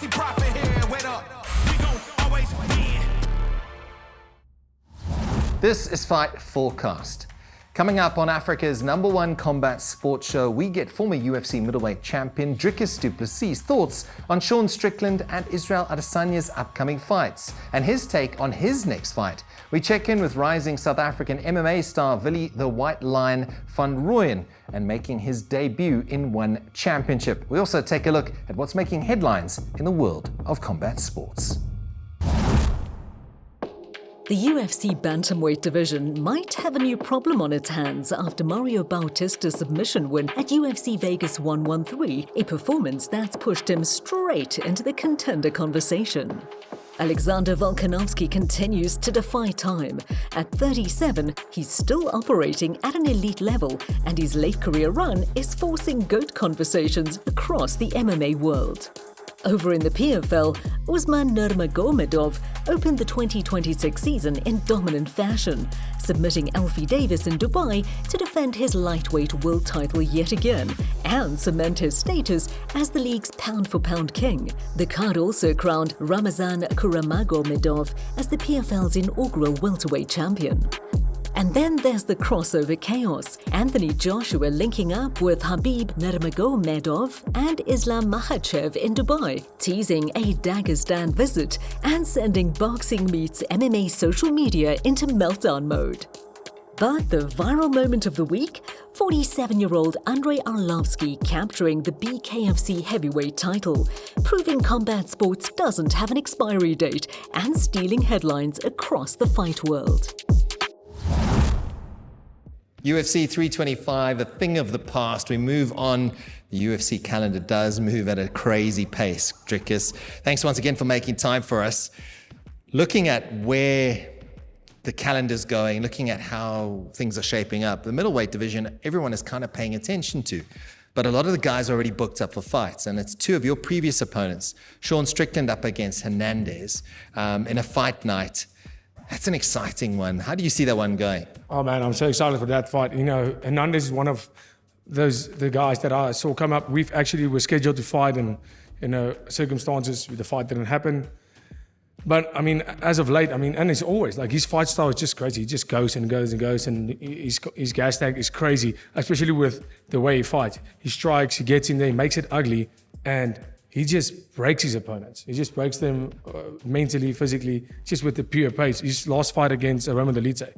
making profit here. Wait up, we gon' always win. This is Fight Forecast. Coming up on Africa's #1 combat sports show, we get former UFC middleweight champion Dricus du Plessis' thoughts on Sean Strickland and Israel Adesanya's upcoming fights, and his take on his next fight. We check in with rising South African MMA star Willie the White Lion van Rooyen and making his debut in one championship. We also take a look at what's making headlines in the world of combat sports. The UFC bantamweight division might have a new problem on its hands after Mario Bautista's submission win at UFC Vegas 113, a performance that's pushed him straight into the contender conversation. Alexander Volkanovski continues to defy time. At 37, he's still operating at an elite level, and his late career run is forcing GOAT conversations across the MMA world. Over in the PFL, Usman Nurmagomedov opened the 2026 season in dominant fashion, submitting Alfie Davis in Dubai to defend his lightweight world title yet again and cement his status as the league's pound-for-pound king. The card also crowned Ramazan Kuramagomedov as the PFL's inaugural welterweight champion. And then there's the crossover chaos. Anthony Joshua linking up with Khabib Nurmagomedov and Islam Makhachev in Dubai, teasing a Dagestan visit and sending boxing meets MMA social media into meltdown mode. But the viral moment of the week? 47-year-old Andrei Arlovski capturing the BKFC heavyweight title, proving combat sports doesn't have an expiry date and stealing headlines across the fight world. UFC 325, a thing of the past. We move on. The UFC calendar does move at a crazy pace. Dricus, thanks once again for making time for us. Looking at where the calendar's going, looking at how things are shaping up, the middleweight division, everyone is kind of paying attention to. But a lot of the guys are already booked up for fights, and it's two of your previous opponents, Sean Strickland up against Hernandez, in a fight night. That's an exciting one. How do you see that one going? Oh man, I'm so excited for that fight. You know, Hernandez is one of the guys that I saw come up. We've actually were scheduled to fight, and circumstances the fight didn't happen. But I mean, as of late, and it's always like his fight style is just crazy. He just goes and goes and goes, and his gas tank is crazy, especially with the way he fights. He strikes, he gets in there, he makes it ugly, and he just breaks his opponents. He just breaks them mentally, physically, just with the pure pace. His last fight against Roman Dolidze,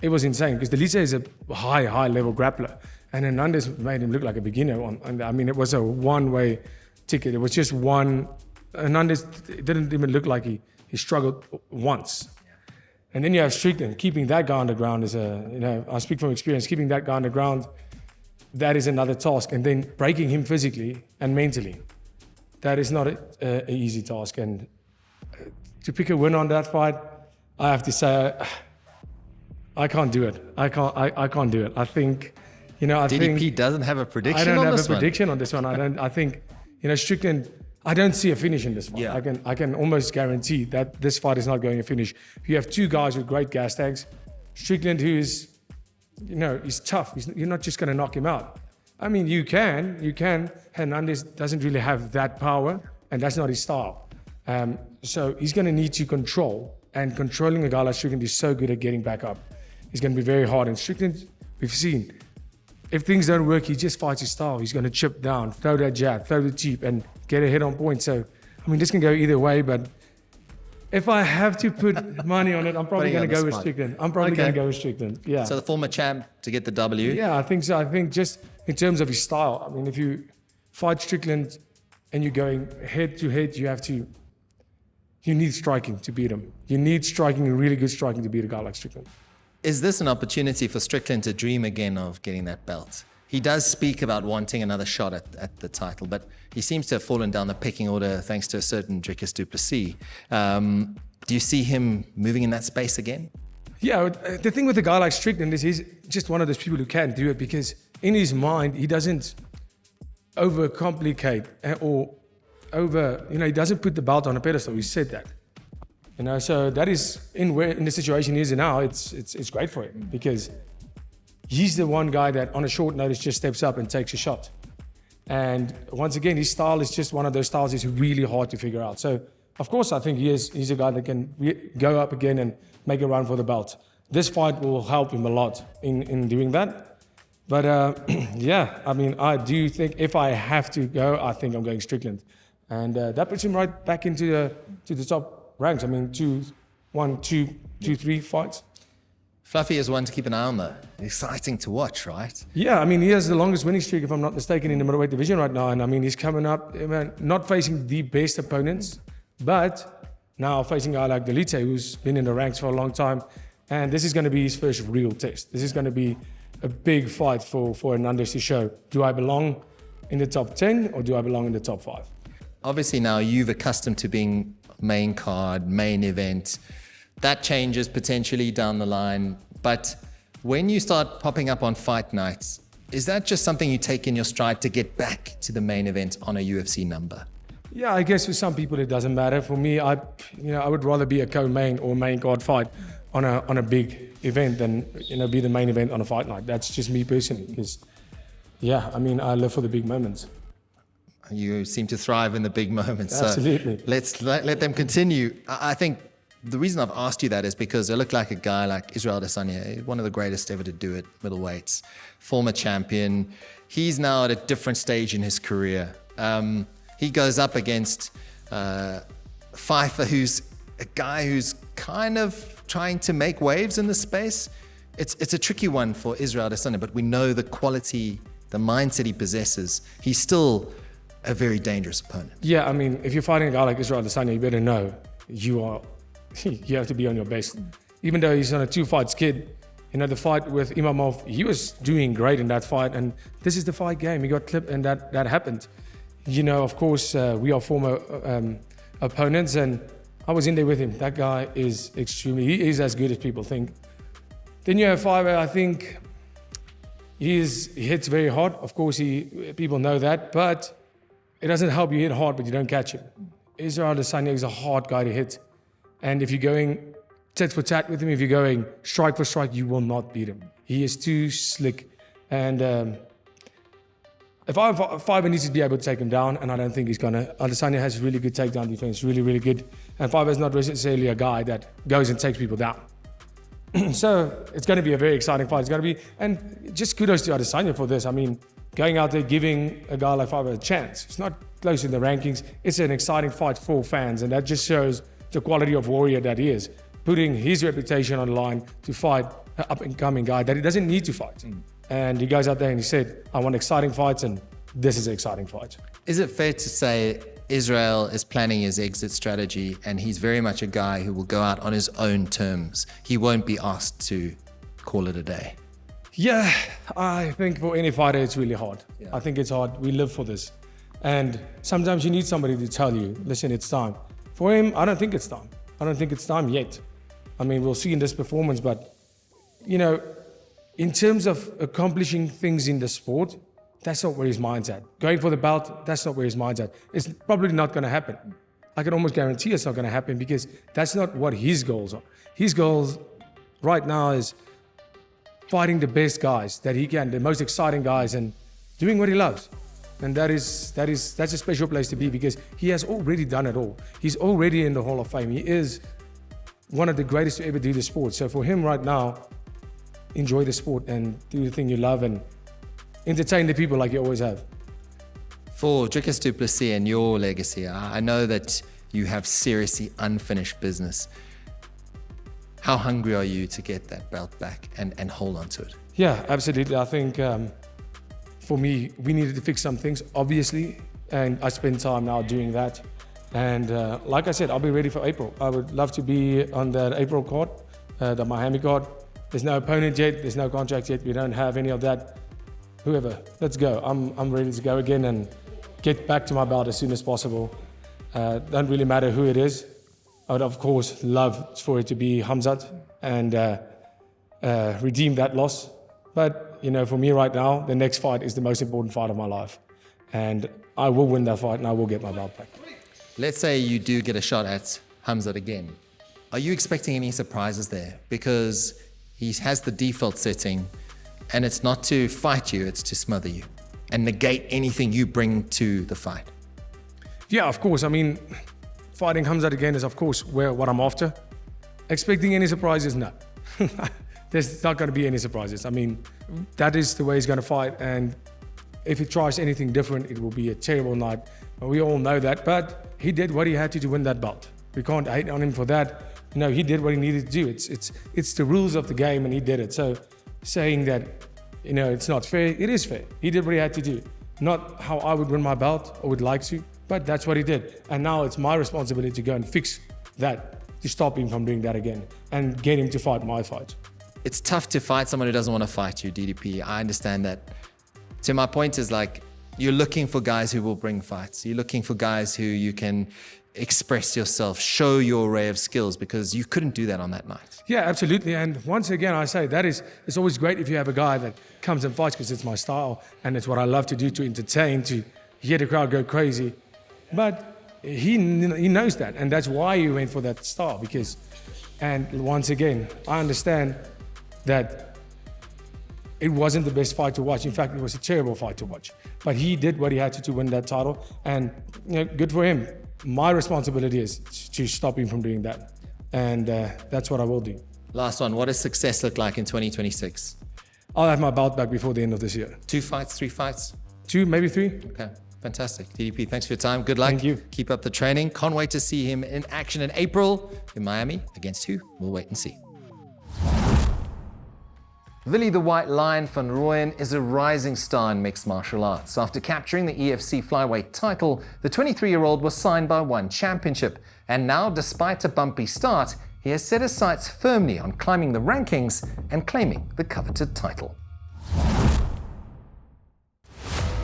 it was insane because Dolidze is a high level grappler, and Hernandez made him look like a beginner. It was a one-way ticket. It was just one. Hernandez didn't even look like he struggled once. And then you have Strickland. Keeping that guy on the ground is I speak from experience, keeping that guy on the ground, that is another task. And then breaking him physically and mentally, that is not an easy task. And to pick a win on that fight, I have to say, I can't do it. I can't do it. I think, DDP doesn't have a prediction on this one. I don't have a prediction on this one. I think, Strickland, I don't see a finish in this one. Yeah. I can almost guarantee that this fight is not going to finish. You have two guys with great gas tanks. Strickland, who is, he's tough. You're not just going to knock him out. You can. Hernandez doesn't really have that power, and that's not his style. So he's going to need to control, and controlling a guy like Strickland is so good at getting back up. He's going to be very hard. And Strickland, we've seen, if things don't work, he just fights his style. He's going to chip down, throw that jab, throw the cheap, and get a hit on point. So, this can go either way, but if I have to put money on it, I'm probably going to go with Strickland. Yeah. So the former champ to get the W? Yeah, I think so. I think just in terms of his style, if you fight Strickland and you're going head to head, you need striking to beat him. You need striking, really good striking to beat a guy like Strickland. Is this an opportunity for Strickland to dream again of getting that belt? He does speak about wanting another shot at the title, but he seems to have fallen down the pecking order thanks to a certain Dricus du Plessis. Do you see him moving in that space again? Yeah, the thing with a guy like Strickland is he's just one of those people who can't do it because in his mind, he doesn't overcomplicate he doesn't put the belt on a pedestal. He said that. So that is in the situation he is now. It's great for him because he's the one guy that on a short notice just steps up and takes a shot. And once again, his style is just one of those styles that's really hard to figure out. So, of course, I think he's a guy that can go up again and make a run for the belt. This fight will help him a lot in doing that. But yeah, I mean, I do think if I have to go, I think I'm going Strickland. And that puts him right back into the top ranks. I mean, 3 fights. Fluffy is one to keep an eye on, though. Exciting to watch, right? Yeah, I mean, he has the longest winning streak, if I'm not mistaken, in the middleweight division right now. And I mean, he's coming up, not facing the best opponents, but now facing a guy like Delite, who's been in the ranks for a long time. And this is going to be his first real test. This is going to be a big fight for Hernandez to show, do I belong in the top 10 or do I belong in the top 5? Obviously, now you've accustomed to being main card, main event. That changes potentially down the line. But when you start popping up on fight nights, is that just something you take in your stride to get back to the main event on a UFC number? Yeah, I guess for some people it doesn't matter. For me, I would rather be a co-main or main card fight on a big event than be the main event on a fight night. That's just me personally. Because yeah, I mean, I live for the big moments. You seem to thrive in the big moments. Absolutely. So let's let them continue. I think the reason I've asked you that is because I look like a guy like Israel Adesanya, one of the greatest ever to do it, middleweights, former champion. He's now at a different stage in his career. He goes up against Pyfer, who's a guy who's kind of trying to make waves in the space. It's a tricky one for Israel Adesanya, but we know the quality, the mindset he possesses. He's still a very dangerous opponent. Yeah, I mean, if you're fighting a guy like Israel Adesanya, you better know you have to be on your best. Even though he's on a 2-fight skid, the fight with Imamov, he was doing great in that fight, and this is the fight game. He got clipped, and that happened. Of course, we are former opponents, and I was in there with him. That guy is he is as good as people think. Then you have Pyfer. I think he hits very hard. Of course, people know that, but it doesn't help you hit hard, but you don't catch him. Israel Adesanya is a hard guy to hit. And if you're going tit for tat with him, if you're going strike for strike, you will not beat him. He is too slick. And if Pyfer needs to be able to take him down, and I don't think he's going to. Adesanya has really good takedown defense, really, really good. And Pyfer is not necessarily a guy that goes and takes people down. So it's going to be a very exciting fight. It's going to be, and just kudos to Adesanya for this. I mean, going out there, giving a guy like Pyfer a chance. It's not close in the rankings. It's an exciting fight for fans, and that just shows the quality of warrior that he is, putting his reputation on the line to fight an up-and-coming guy that he doesn't need to fight. And he goes out there and he said, I want exciting fights, and this is an exciting fight. Is it fair to say Israel is planning his exit strategy, and he's very much a guy who will go out on his own terms? He won't be asked to call it a day. Yeah, I think for any fighter, it's really hard. Yeah. I think it's hard. We live for this. And sometimes you need somebody to tell you, listen, it's time. For him, I don't think it's time. I don't think it's time yet. I mean, we'll see in this performance, but, in terms of accomplishing things in the sport, that's not where his mind's at. Going for the belt, that's not where his mind's at. It's probably not going to happen. I can almost guarantee it's not going to happen because that's not what his goals are. His goals right now is fighting the best guys that he can, the most exciting guys, and doing what he loves. And that's a special place to be because he has already done it all. He's already in the Hall of Fame. He is one of the greatest to ever do the sport. So for him right now, enjoy the sport and do the thing you love and entertain the people like you always have. For Dricus du Plessis and your legacy, I know that you have seriously unfinished business. How hungry are you to get that belt back and hold on to it? Yeah, absolutely. I think for me, we needed to fix some things, obviously, and I spend time now doing that. And like I said, I'll be ready for April. I would love to be on that April card, the Miami card. There's no opponent yet, there's no contract yet, we don't have any of that. Whoever, let's go. I'm ready to go again and get back to my belt as soon as possible. Don't really matter who it is. I would, of course, love for it to be Hamzat and redeem that loss. But, for me right now, the next fight is the most important fight of my life. And I will win that fight and I will get my belt back. Let's say you do get a shot at Hamzat again. Are you expecting any surprises there? Because he has the default setting and it's not to fight you, it's to smother you. and negate anything you bring to the fight? Yeah, of course. I mean, fighting Hamzat again is, of course, what I'm after. Expecting any surprises? No. There's not going to be any surprises. I mean, that is the way he's going to fight. And if he tries anything different, it will be a terrible night. We all know that. But he did what he had to win that belt. We can't hate on him for that. No, he did what he needed to do. It's the rules of the game, and he did it. So saying that, it's not fair, it is fair. He did what he had to do. Not how I would win my belt or would like to, but that's what he did. And now it's my responsibility to go and fix that, to stop him from doing that again and get him to fight my fight. It's tough to fight someone who doesn't want to fight you, DDP. I understand that. So my point is, like, you're looking for guys who will bring fights. You're looking for guys who you can express yourself, show your array of skills, because you couldn't do that on that night. Yeah, absolutely. And once again, I say it's always great if you have a guy that comes and fights, because it's my style and it's what I love to do, to entertain, to hear the crowd go crazy. But he knows that, and that's why he went for that style. And once again, I understand that it wasn't the best fight to watch. In fact, it was a terrible fight to watch. But he did what he had to win that title, and good for him. My responsibility is to stop him from doing that, and that's what I will do. Last one, what does success look like in 2026? I'll have my belt back before the end of this year. 2 fights, 3 fights? 2, maybe 3. Okay, fantastic. DDP, thanks for your time. Good luck. Thank you. Keep up the training. Can't wait to see him in action in April in Miami. Against who? We'll wait and see. Willie the White Lion van Rooyen is a rising star in mixed martial arts. After capturing the EFC flyweight title, the 23-year-old was signed by One Championship. And now, despite a bumpy start, he has set his sights firmly on climbing the rankings and claiming the coveted title.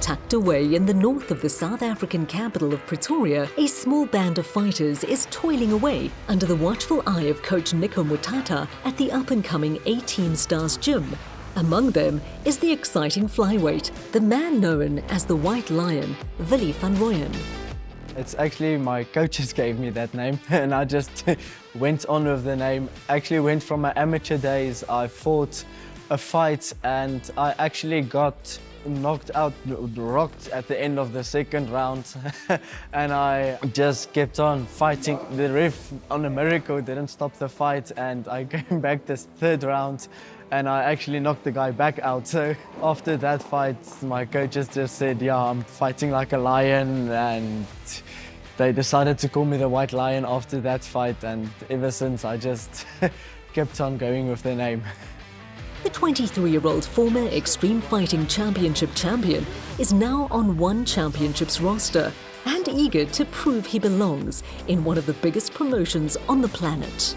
Tucked away in the north of the South African capital of Pretoria, a small band of fighters is toiling away under the watchful eye of coach Nico Mutata at the up-and-coming 18 Stars gym. Among them is the exciting flyweight, the man known as the White Lion, Willie van Rooyen. It's actually my coaches gave me that name, and I just went on with the name. Actually went from my amateur days. I fought a fight and I actually got knocked out, rocked at the end of the second round, and I just kept on fighting. The ref on a miracle didn't stop the fight, and I came back this third round and I actually knocked the guy back out. So after that fight, my coaches just said, yeah, I'm fighting like a lion, and they decided to call me the White Lion after that fight, and ever since I just kept on going with the name. The 23-year-old former Extreme Fighting Championship champion is now on One Championship's roster and eager to prove he belongs in one of the biggest promotions on the planet.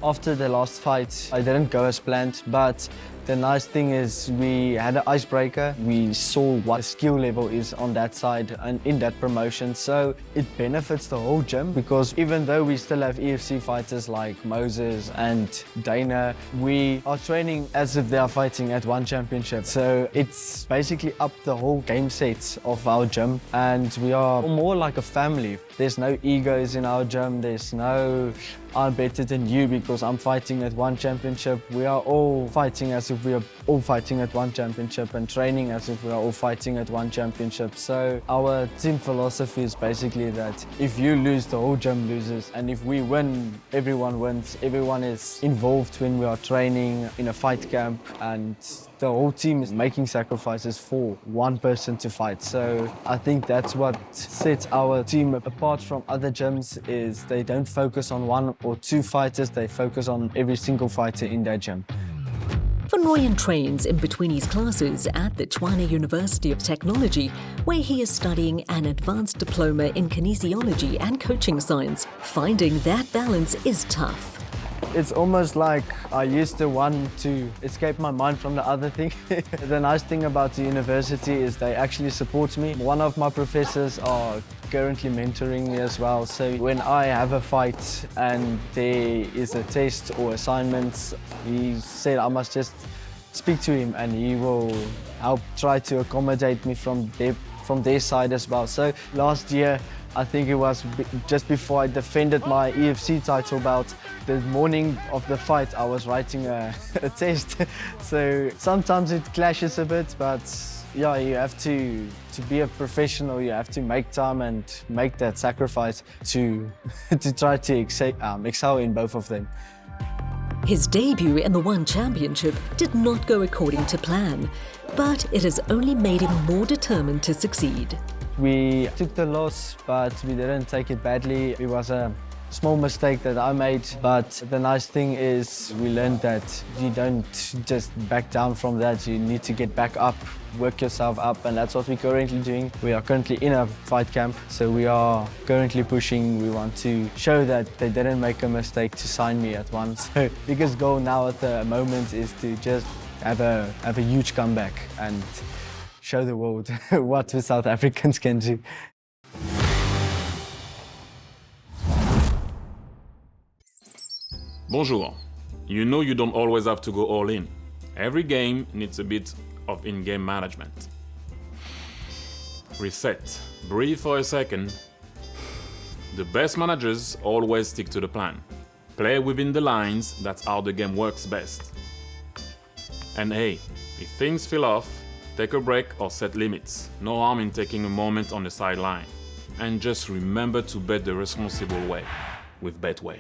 After the last fight, I didn't go as planned, but the nice thing is we had an icebreaker. We saw what the skill level is on that side and in that promotion. So it benefits the whole gym, because even though we still have EFC fighters like Moses and Dana, we are training as if they are fighting at One Championship. So it's basically up the whole game sets of our gym, and we are more like a family. There's no egos in our gym. There's no I'm better than you because I'm fighting at One Championship. We are all fighting as if we are all fighting at One Championship, and training as if we are all fighting at One Championship. So our team philosophy is basically that if you lose, the whole gym loses, and if we win, everyone wins. Everyone is involved when we are training in a fight camp, and the whole team is making sacrifices for one person to fight. So I think that's what sets our team apart from other gyms, is they don't focus on one or two fighters, they focus on every single fighter in their gym. Van Rooyen trains in between his classes at the Tshwane University of Technology, where he is studying an advanced diploma in kinesiology and coaching science. Finding that balance is tough. It's almost like I used to want to escape my mind from the other thing. The nice thing about the university is they actually support me. One of my professors are currently mentoring me as well. So when I have a fight and there is a test or assignments, he said I must just speak to him and he will help try to accommodate me from their side as well. So last year, I think it was just before I defended my EFC title bout, the morning of the fight I was writing a test. So sometimes it clashes a bit, but Yeah, you have to be a professional. You have to make time and make that sacrifice to try to excel in both of them. His debut in the One Championship did not go according to plan, but it has only made him more determined to succeed. We took the loss, but we didn't take it badly. It was a small mistake that I made, but the nice thing is we learned that you don't just back down from that. You need to get back up, work yourself up, and that's what we're currently doing. We are currently in a fight camp, so we are currently pushing. We want to show that they didn't make a mistake to sign me at once. So biggest goal now at the moment is to just have a huge comeback and show the world what the South Africans can do. Bonjour. You know you don't always have to go all in. Every game needs a bit of in-game management. Reset. Breathe for a second. The best managers always stick to the plan. Play within the lines, that's how the game works best. And hey, if things feel off, take a break or set limits. No harm in taking a moment on the sideline. And just remember to bet the responsible way with Betway.